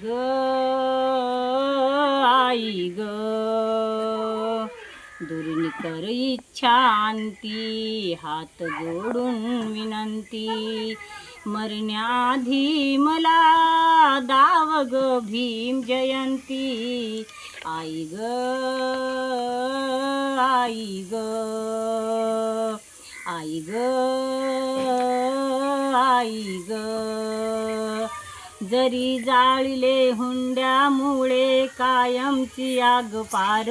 ग आई ग, दुर्नी कर इच्छांती, हात जोडून विनंती, मरण्याआधी मला दाव ग भीम जयंती. आई ग आई ग, आई ग आई ग, जरी जाळले हुंड्यामुळे कायमची आग पार,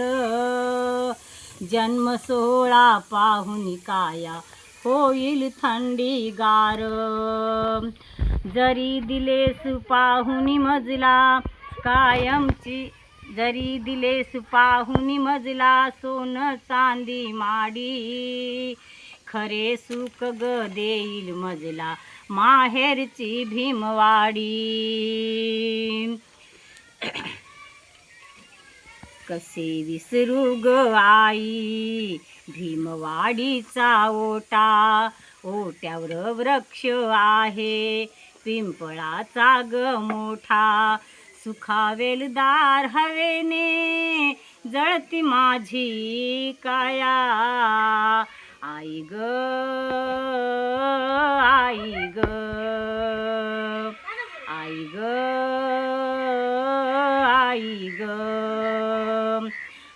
जन्म सोहळा पाहुनी काया होईल थंडी गार. जरी दिलेस पाहुनी मजला कायमची, जरी दिलेस पाहुनी मजला सोन चांदी माडी, खरे सुख ग देईल मजला माहेरची भीमवाडी. कसे विसरू ग आई भीमवाडीचा ओटा, ओट्यावर वृक्ष आहे पिंपळाचा ग मोठा, सुखावेलदार हवेने जळती माझी काया. आई ग आई ग, आई ग आई ग,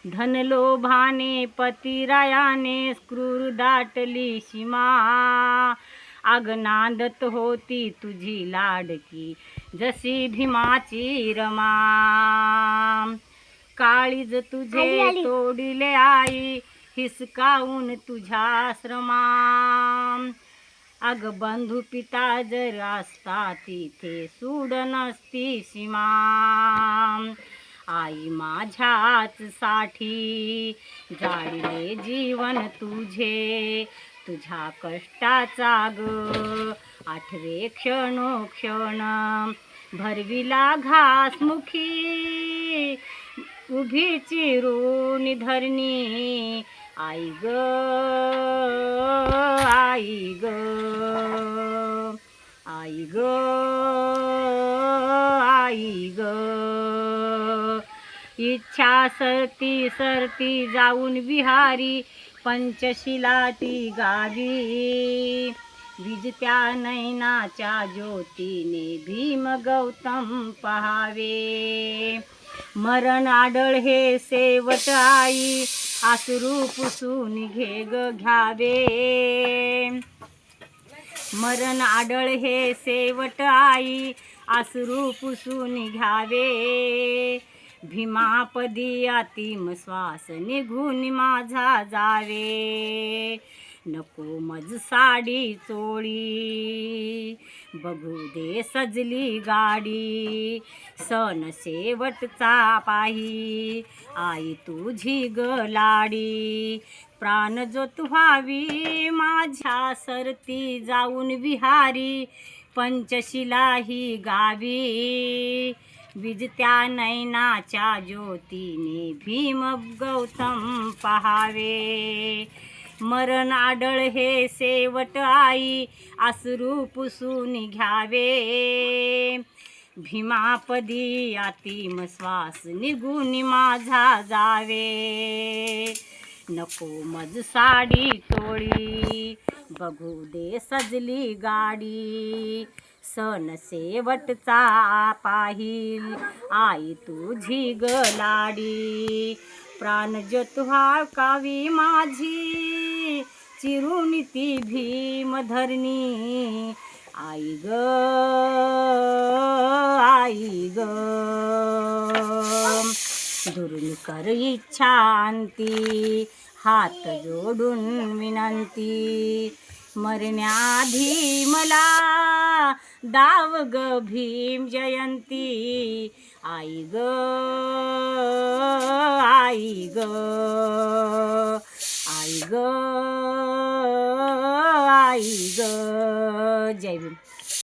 धनलोभाने पतिरायाने क्रूर दाटली सीमा, आग नांदत होती तुझी लाडकी जशी भीमाची रमा. काळीज तुझे तोडिले आई हिसकावून तुझ्या श्रमा, अग बंधू पिता जर असता तिथे सूड नसती सीमा. आई माझ्याच साठी जाळले जीवन तुझे, तुझ्या कष्टाचा ग आठवे क्षणोक्षण, भरविला घासमुखी उभी चिरून धरणी. आई ग आई ग, आई ग आई ग, इच्छा सरती सरती जाऊन विहारी पंचशिला ती गावी, विजत्या नैनाच्या ज्योतीने भीम गौतम पहावे. मरण आडळ हे सेवट आई आसरू पुसून घे ग घ्यावे, मरण आडळ हे सेवट आई आसरू पुसून घ्यावे. भीमापदी अंतिम श्वास निघून माझा जावे, नको मज साडी चोळी बघू दे सजली गाडी, सण शेवटचा पाही आई तुझी ग लाडी. प्राण ज्योत व्हावी माझ्या सरती जाऊन विहारी पंचशिला ही गावी, विजत्या नैनाच्या ज्योतीने भीम गौतम पहावे. मरण आडळ हे सेवट आई आसरू पुसून घ्यावे, भीमापदी अंतिम श्वास निघून माझा जावे. नको मज साडी चोळी बघू दे सजली गाडी, सण शेवटचा पाहिल आई तुझी ग लाडी. प्राण ज्योत व्हावी माझी चिरून ती भीम धरणी. आई ग आई ग, दुरून कर इच्छांती, हात जोडून विनंती, मरण्याआधी मला दाव ग भीम जयंती. आई ग आई ग, आई ग आई ग. जय भीम.